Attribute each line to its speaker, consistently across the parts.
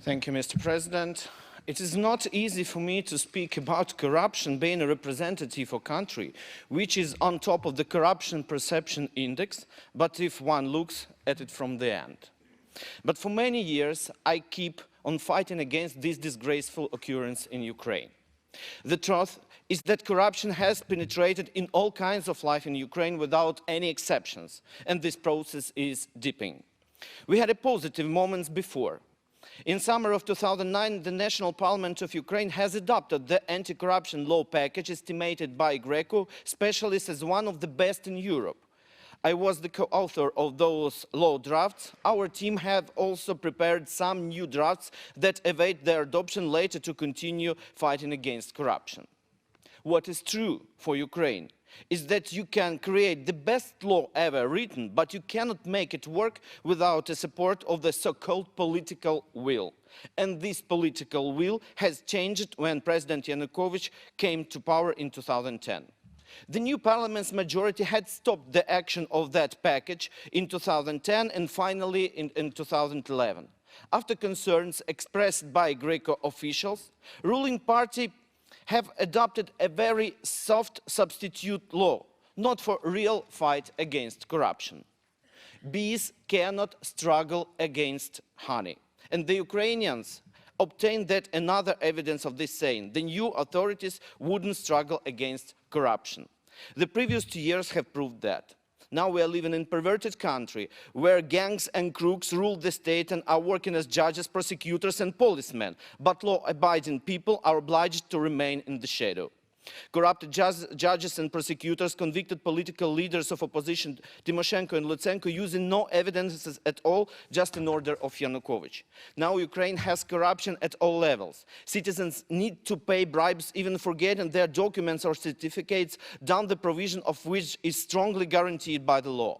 Speaker 1: Thank you, Mr. President. It is not easy for me to speak about corruption being a representative of a country which is on top of the Corruption Perception Index, but if one looks at it from the end. But for many years, I keep on fighting against this disgraceful occurrence in Ukraine. The truth is that corruption has penetrated in all kinds of life in Ukraine without any exceptions, and this process is deepening. We had positive moments before. In summer of 2009, the National Parliament of Ukraine has adopted the anti-corruption law package estimated by Greco specialists as one of the best in Europe. I was the co-author of those law drafts. Our team have also prepared some new drafts that await their adoption later to continue fighting against corruption. What is true for Ukraine is that you can create the best law ever written, but you cannot make it work without the support of the so-called political will. And this political will has changed when President Yanukovych came to power in 2010. The new parliament's majority had stopped the action of that package in 2010 and finally in 2011. After concerns expressed by Greco officials, ruling party have adopted a very soft substitute law, not for real fight against corruption. Bees cannot struggle against honey. And the Ukrainians obtained that another evidence of this saying. The new authorities wouldn't struggle against corruption. The previous 2 years have proved that. Now we are living in a perverted country where gangs and crooks rule the state and are working as judges, prosecutors and policemen, but law-abiding people are obliged to remain in the shadow. Corrupted judges and prosecutors convicted political leaders of opposition, Tymoshenko and Lutsenko, using no evidences at all, just in order of Yanukovych. Now Ukraine has corruption at all levels. Citizens need to pay bribes even for getting their documents or certificates done, the provision of which is strongly guaranteed by the law.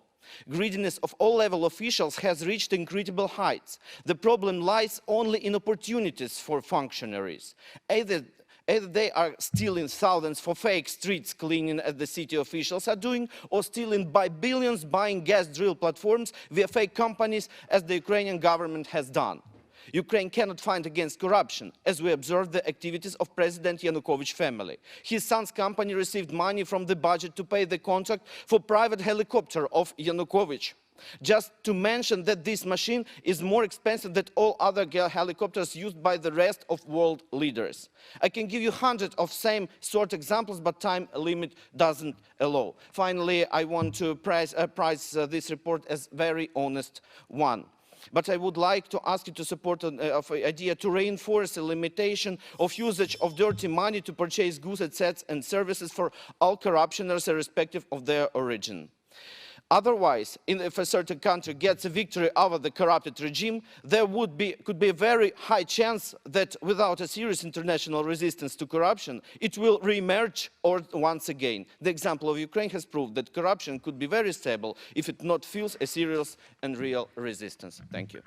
Speaker 1: Greediness of all level officials has reached incredible heights. The problem lies only in opportunities for functionaries. Either they are stealing thousands for fake streets cleaning as the city officials are doing, or stealing by billions buying gas drill platforms via fake companies as the Ukrainian government has done. Ukraine cannot fight against corruption, as we observe the activities of President Yanukovych family. His son's company received money from the budget to pay the contract for private helicopter of Yanukovych. Just to mention that this machine is more expensive than all other helicopters used by the rest of world leaders. I can give you hundreds of same sort examples, but time limit doesn't allow. Finally, I want to prize this report as very honest one. But I would like to ask you to support an idea to reinforce a limitation of usage of dirty money to purchase goods, assets and services for all corruptioners irrespective of their origin. Otherwise, if a certain country gets a victory over the corrupted regime, there could be a very high chance that without a serious international resistance to corruption, it will re-emerge once again. The example of Ukraine has proved that corruption could be very stable if it not feels a serious and real resistance. Thank you.